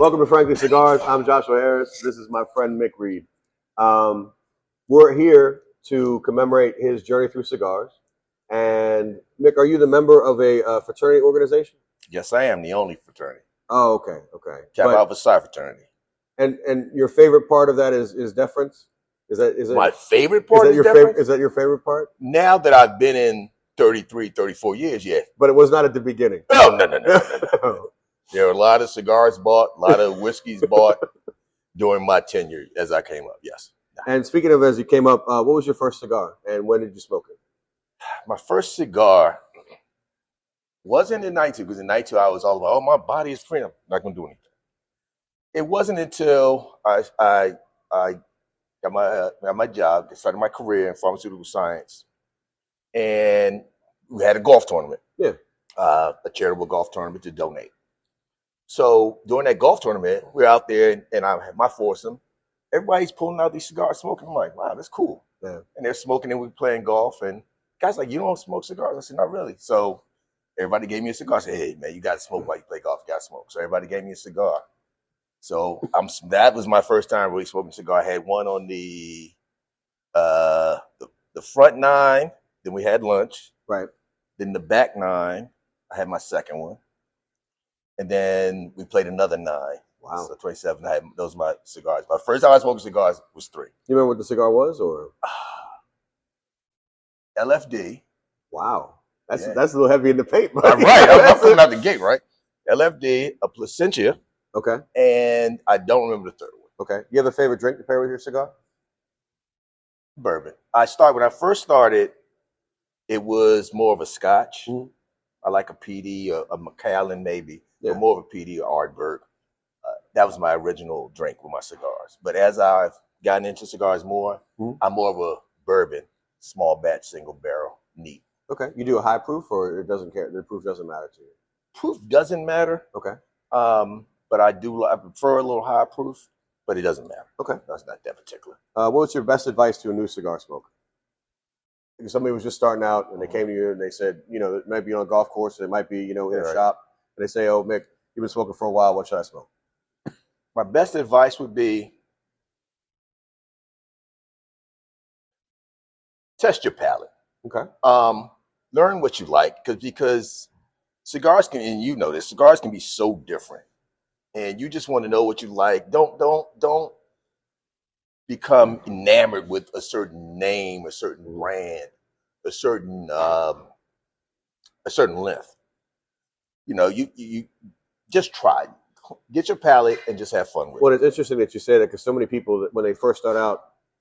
Welcome to Frankly Cigars. I'm Joshua Harris. This is my friend Mick Reed. We're here to commemorate his journey through cigars. And Mick, are you the member of a fraternity organization? Yes, I am the only fraternity. Oh, okay. Kappa Alpha Psi fraternity. And your favorite part of that is deference? Is it my favorite part is deference? Is that your favorite part? Now that I've been in 33, 34 years, yeah. But it was not at the beginning. No. There were a lot of cigars bought, a lot of whiskeys bought during my tenure as I came up, yes. And speaking of as you came up, what was your first cigar and when did you smoke it? My first cigar wasn't in 92, because in 92 I was all about, oh, my body is free, I'm not going to do anything. It wasn't until I got my job, started my career in pharmaceutical science, and we had a golf tournament. Yeah. A charitable golf tournament to donate. So during that golf tournament, we're out there, and I had my foursome. Everybody's pulling out these cigars, smoking. I'm like, wow, that's cool. Yeah. And they're smoking, and we're playing golf. And guys like, you don't smoke cigars? I said, not really. So everybody gave me a cigar. I said, hey, man, you got to smoke while you play golf. You got to smoke. So everybody gave me a cigar. So that was my first time really smoking a cigar. I had one on the front 9. Then we had lunch. Right. Then the back 9, I had my second one. And then we played another 9. Wow. So 27. Those were my cigars. My first time I smoked cigars was 3. You remember what the cigar was, or? LFD. Wow. That's a little heavy in the paint. Right. I'm coming out the gate, right? LFD, a Placentia. Okay. And I don't remember the third one. Okay. You have a favorite drink to pair with your cigar? Bourbon. When I first started, it was more of a Scotch. Mm-hmm. I like a PD, a Macallan maybe, but more of a PD or Ardbeg. That was my original drink with my cigars. But as I've gotten into cigars more, I'm more of a bourbon, small batch, single barrel, neat. Okay. You do a high proof, or it doesn't care? The proof doesn't matter to you? Proof doesn't matter. Okay. But I prefer a little high proof, but it doesn't matter. Okay. That's not that particular. What was your best advice to a new cigar smoker? If somebody was just starting out and they came to you and they said, it might be on a golf course, or it might be, in a shop, and they say, oh, Mick, you've been smoking for a while, what should I smoke? My best advice would be test your palate. Okay. Learn what you like, because cigars can, and you know this, cigars can be so different. And you just want to know what you like. Don't become enamored with a certain name, a certain brand, a certain length. You just try. Get your palate and just have fun with it. Well, it's interesting that you say that, because so many people, when they first start out,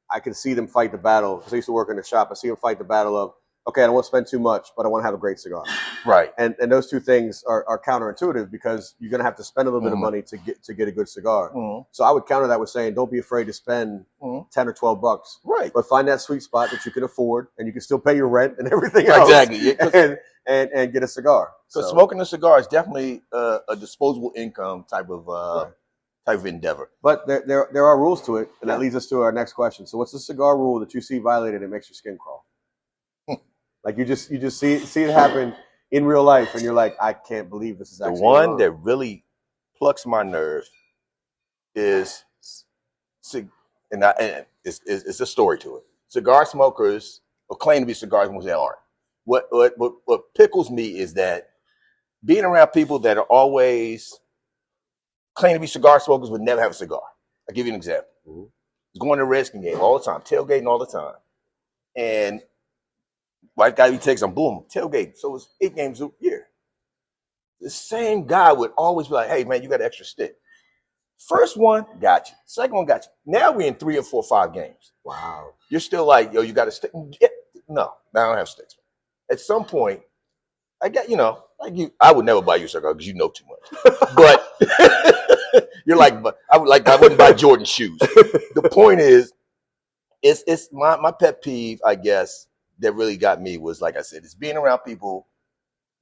I can see them fight the battle. Because I used to work in the shop. I see them fight the battle of, okay, I don't want to spend too much, but I want to have a great cigar. Right. And those two things are counterintuitive, because you're going to have to spend a little bit of money to get a good cigar. So I would counter that with saying, don't be afraid to spend 10 or 12 bucks. Right. But find that sweet spot that you can afford, and you can still pay your rent and everything else. Exactly. And get a cigar. So smoking a cigar is definitely a disposable income type of endeavor. But there are rules to it, and that leads us to our next question. So what's the cigar rule that you see violated and makes your skin crawl? Like you just see it happen in real life, and you're like, I can't believe this is actually the one wrong. That really plucks my nerve is, and it's a story to it. Cigar smokers, or claim to be cigar smokers, they aren't. What pickles me is that being around people that are always claim to be cigar smokers but never have a cigar. I'll give you an example. Going to a Redskin game all the time, tailgating all the time, and white guy, he takes them, boom, tailgate. So it's 8 games a year. The same guy would always be like, hey, man, you got an extra stick. First one, got you. Second one, got you. Now we're in 3 or 4 or 5 games. Wow. You're still like, yo, you got a stick? Yeah. No, I don't have sticks. At some point, I got, like you, I would never buy you a cigar because you know too much. But you're like, but I wouldn't buy Jordan shoes. The point is, it's my pet peeve, I guess, that really got me was, like I said, it's being around people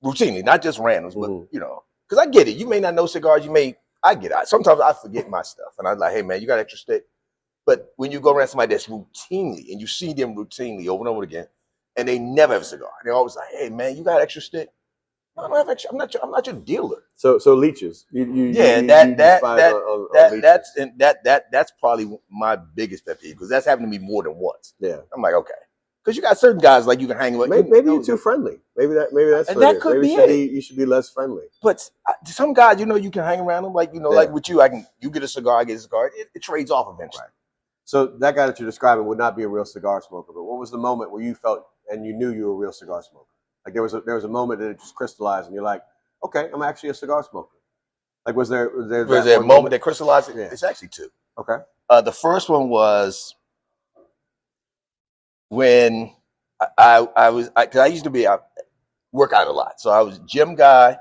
routinely, not just randoms, but because I get it. You may not know cigars. I get it. Sometimes I forget my stuff, and I'm like, hey man, you got an extra stick? But when you go around somebody that's routinely, and you see them routinely over and over again, and they never have a cigar, they're always like, hey man, you got an extra stick? No, I'm not your dealer. So leeches. You despise on leeches. That's probably my biggest pet peeve because that's happened to me more than once. Yeah. I'm like, okay, because you got certain guys like you can hang with. Maybe you're too friendly. Maybe that's what it is. Maybe you should be less friendly. But some guys, you can hang around them. Like like with you, you get a cigar, I get a cigar. It trades off eventually. Right. So that guy that you're describing would not be a real cigar smoker. But what was the moment where you felt and you knew you were a real cigar smoker? Like there was a moment that it just crystallized, and you're like, okay, I'm actually a cigar smoker. Like was there a moment that crystallized it? Yeah. It's actually two. Okay. The first one was when I used to work out a lot, so I was a gym guy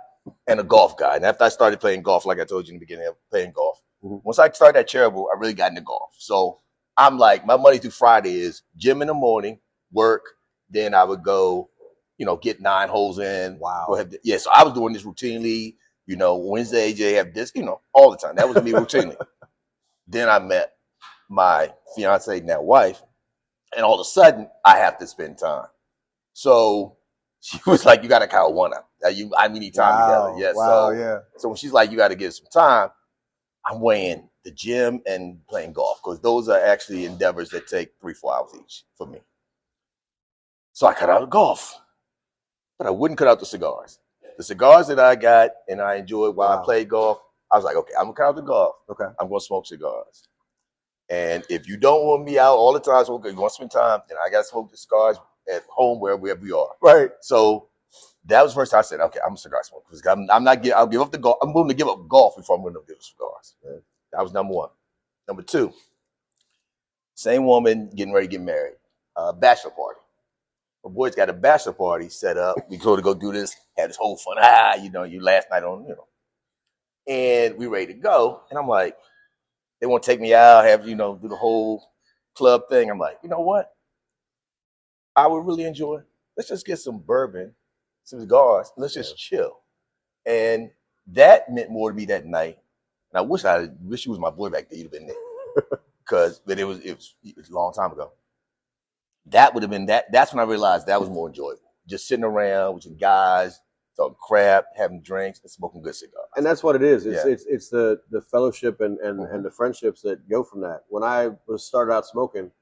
and a golf guy. And after I started playing golf, like I told you in the beginning, of playing golf. Mm-hmm. Once I started at Charitable, I really got into golf. So I'm like, my Monday through Friday is gym in the morning, work, then I would go, get 9 holes in. Wow. So I was doing this routinely. Wednesday, AJ have this, all the time. That was me routinely. Then I met my fiance, now wife, and all of a sudden I have to spend time. So she was like, you got to count one up. We need time together. Yeah. Wow, yeah. So when she's like, you got to give some time, I'm weighing the gym and playing golf because those are actually endeavors that take 3-4 hours each for me. So I cut out the golf, but I wouldn't cut out the cigars. The cigars that I got and I enjoyed while I played golf, I was like, okay, I'm going to cut out the golf. Okay. I'm going to smoke cigars. And if you don't want me out all the time, so you want to spend time, then I got to smoke the cigars at home wherever we are. Right. So that was the first time I said, okay, I'm a cigar smoker. Because I'll give up the golf. I'm willing to give up golf before I'm willing to give up cigars. Yeah. That was number one. Number two, same woman getting ready to get married. Bachelor party. My boys got a bachelor party set up. We go to go do this, had this whole fun. You last night on, And we ready to go. And I'm like, they want to take me out, have, do the whole club thing. I'm like, you know what? I would really enjoy. Let's just get some bourbon, some cigars. Let's just chill. And that meant more to me that night. And I wish you was my boy back there. You'd have been there. But it was a long time ago. That would have been that. That's when I realized that was more enjoyable. Just sitting around with your guys, talking crap, having drinks, and smoking good cigars. And that's what it is. It's the fellowship and the friendships that go from that. When I started out smoking,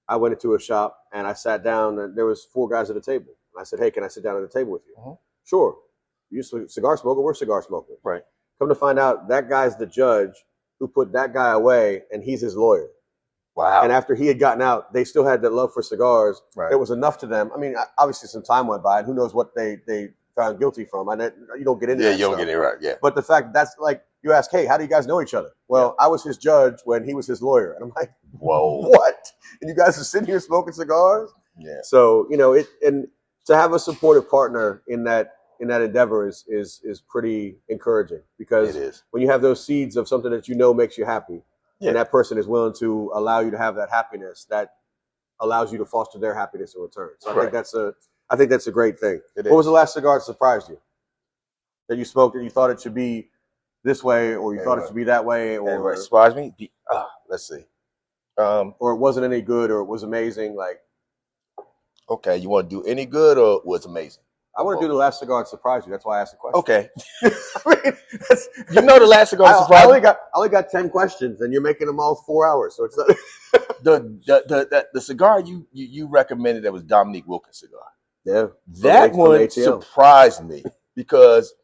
I went into a shop and I sat down and there was 4 guys at a table. And I said, hey, can I sit down at the table with you? Mm-hmm. Sure. You a cigar smoker? We're cigar smokers. Right. Come to find out, that guy's the judge who put that guy away, and he's his lawyer. Wow. And after he had gotten out, they still had that love for cigars. Right. It was enough to them. I mean, obviously some time went by, and who knows what they found guilty from. You don't get into that. Yeah, you don't get it right. Yeah. But the fact that's like, you ask, hey, how do you guys know each other? Well, I was his judge when he was his lawyer. And I'm like, whoa, what? And you guys are sitting here smoking cigars? Yeah. So, and to have a supportive partner in that endeavor is pretty encouraging, because when you have those seeds of something that makes you happy, and that person is willing to allow you to have that happiness, that allows you to foster their happiness in return. So I think that's a great thing. What was the last cigar that surprised you? That you smoked and you thought it should be this way, or you thought it should be that way, or it surprised me? Let's see. Or it wasn't any good, or it was amazing. Like, okay, you want to do any good or was amazing? I want to do the last cigar that surprised you. That's why I asked the question. Okay. I mean, the last cigar surprised me. I only got 10 questions, and you're making them all 4 hours. So it's not the cigar you recommended, that was Dominique Wilkins cigar. Yeah. That one surprised me because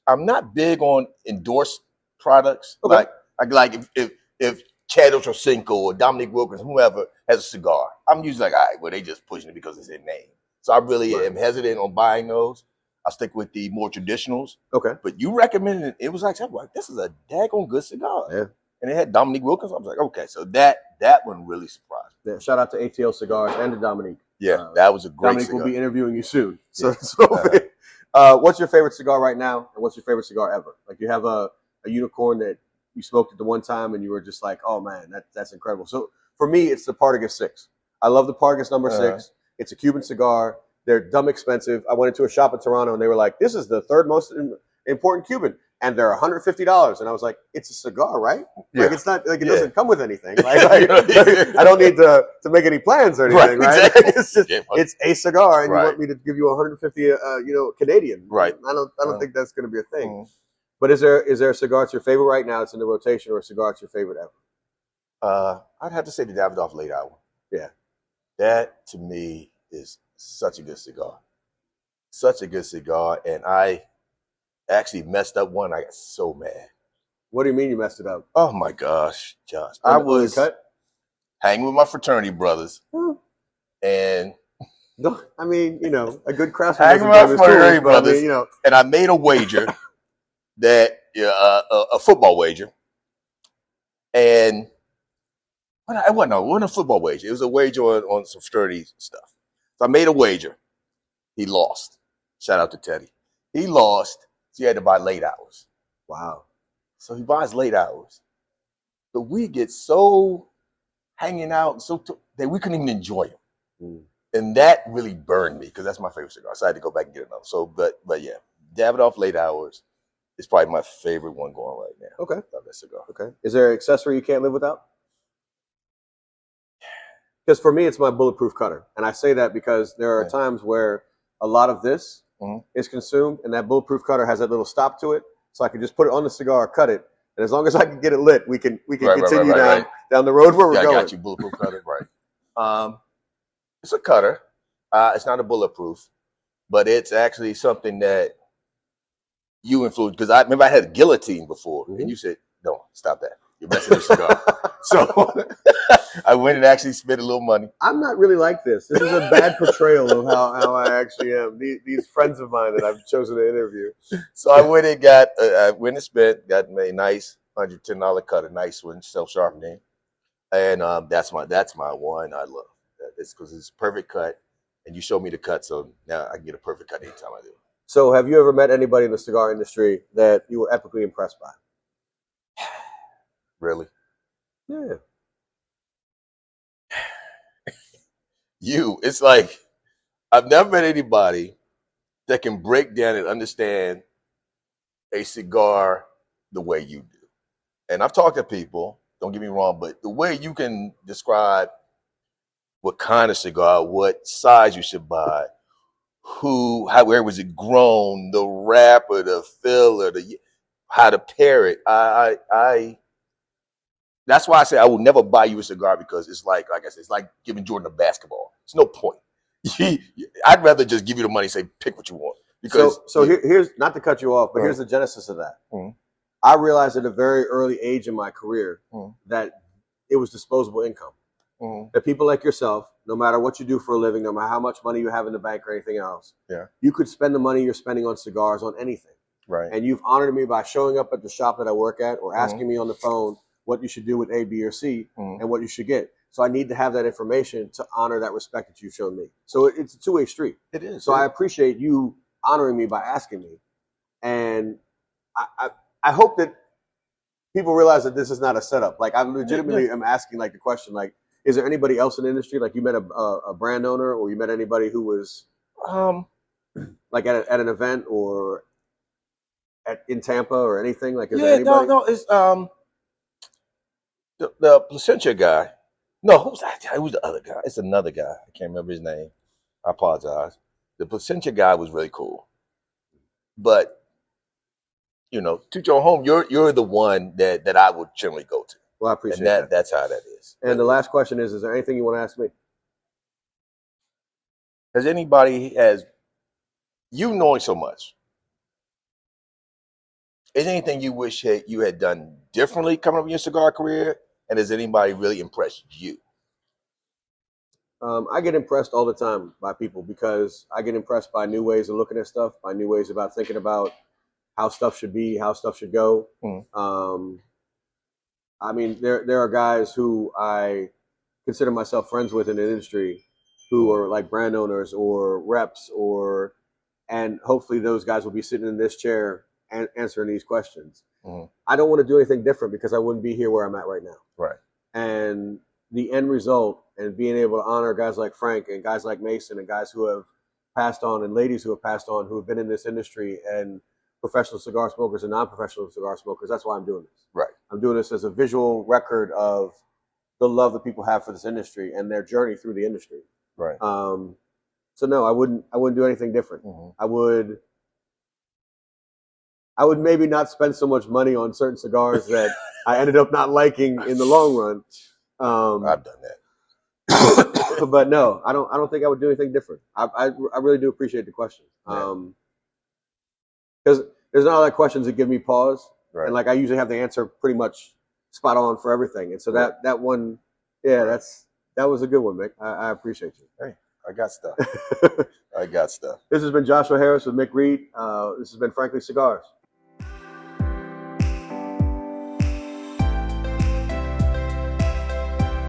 I'm not big on endorsed products. Okay. Like if Chad Ochocinco or Dominique Wilkins, whoever, has a cigar, I'm usually like, all right, well, they just pushing it because it's their name. So I really am hesitant on buying those. I'll stick with the more traditionals. Okay. But you recommended it. It was like, this is a daggone good cigar. Yeah. And it had Dominique Wilkins. I was like, okay. So that one really surprised me. Yeah, shout out to ATL Cigars and to Dominique. Yeah, that was a great Dominique cigar. will be interviewing you soon. So, what's your favorite cigar right now? And what's your favorite cigar ever? Like, you have a unicorn that you smoked at the one time and you were just like, oh man, that's incredible. So for me, it's the Partagas 6. I love the Partagas number 6. It's a Cuban cigar. They're dumb expensive. I went into a shop in Toronto and they were like, this is the third most important Cuban. and they're $150. And I was like, it's a cigar, right? Yeah. Like, it's not like it Yeah. doesn't come with anything. Like, I don't need to make any plans or anything, right? Exactly. It's just it's a cigar, and you want me to give you 150, Canadian, right? I don't think that's going to be a thing. Mm. But is there a cigar that's your favorite right now? It's in the rotation, or a cigar that's your favorite ever? I'd have to say the Davidoff Late Hour. Yeah, that to me is such a good cigar. Such a good cigar, and I actually messed up one. I got so mad. What do you mean you messed it up? Oh my gosh, Josh! I was hanging with my fraternity brothers, and I mean, a good craftsman. Hanging with my fraternity brothers, and I made a wager that a football wager, and it wasn't a football wager. It was a wager on some fraternity stuff. So I made a wager. He lost. Shout out to Teddy. He lost. So he had to buy late hours. Wow. So he buys late hours. But we get so hanging out that we couldn't even enjoy him. Mm. And that really burned me because that's my favorite cigar. So I had to go back and get another. So, but yeah, Davidoff Late Hours is probably my favorite one going right now. Okay. Love that cigar. Okay. Is there an accessory you can't live without? Because for me, it's my bulletproof cutter. And I say that because there are times where a lot of this is consumed, and that bulletproof cutter has that little stop to it. So I can just put it on the cigar, cut it. And as long as I can get it lit, we can continue down the road where we're going. I got you, bulletproof cutter, right. It's a cutter. It's not a bulletproof, but it's actually something that you influenced. Because I remember I had a guillotine before, and you said, "No, stop that. You're messing your cigar." So I went and actually spent a little money. I'm not really like this. This is a bad portrayal of how I actually am. These friends of mine that I've chosen to interview. So I went and spent, got me a nice $110 cut, a nice one, self-sharpening. And that's my one I love. It's because it's a perfect cut, and you showed me the cut, so now I can get a perfect cut anytime I do. So have you ever met anybody in the cigar industry that you were epically impressed by? Really? Yeah. It's like I've never met anybody that can break down and understand a cigar the way you do. And I've talked to people, don't get me wrong, but the way you can describe what kind of cigar, what size you should buy, where was it grown, the wrapper, the filler, how to pair it. That's why I say I will never buy you a cigar, because it's like I said, it's like giving Jordan a basketball. It's no point. I'd rather just give you the money and say, pick what you want. Because here's, not to cut you off, but here's the genesis of that. I realized at a very early age in my career that it was disposable income. That people like yourself, no matter what you do for a living, no matter how much money you have in the bank or anything else, you could spend the money you're spending on cigars on anything. Right. And you've honored me by showing up at the shop that I work at, or asking me on the phone what you should do with A, B, or C, and what you should get. So I need to have that information to honor that respect that you've shown me. So it's a two-way street. It is. So I appreciate you honoring me by asking me. And I hope that people realize that this is not a setup. Like, I legitimately am asking like the question, like, is there anybody else in the industry? Like, you met a brand owner, or you met anybody who was like at an event or in Tampa or anything? Like, is there anybody? No, it's the Placentia guy. No, who's that? Who's the other guy? It's another guy. I can't remember his name. I apologize. The Placentia guy was really cool. But, to your home, you're the one that I would generally go to. Well, I appreciate that. That's how that is. And the last question is there anything you want to ask me? Has anybody, you knowing so much, is there anything you wish you had done differently coming up in your cigar career? And has anybody really impressed you? I get impressed all the time by people, because I get impressed by new ways of looking at stuff, by new ways about thinking about how stuff should be, how stuff should go. I mean, there are guys who I consider myself friends with in the industry who are like brand owners or reps, and hopefully those guys will be sitting in this chair and answering these questions. I don't want to do anything different, because I wouldn't be here where I'm at right now. Right. And the end result, and being able to honor guys like Frank and guys like Mason and guys who have passed on, and ladies who have passed on, who have been in this industry and professional cigar smokers and non-professional cigar smokers. That's why I'm doing this. Right. I'm doing this as a visual record of the love that people have for this industry and their journey through the industry. Right. So no, I wouldn't do anything different. Mm-hmm. I would maybe not spend so much money on certain cigars that I ended up not liking in the long run. I've done that. But no, I don't think I would do anything different. I really do appreciate the question. Because there's not a lot of questions that give me pause. Right. And like I usually have the answer pretty much spot on for everything. And so Right. that one, yeah, Right. that was a good one, Mick. I appreciate you. Hey, I got stuff. I got stuff. This has been Joshua Harris with Mick Reed. This has been Frankly Cigars.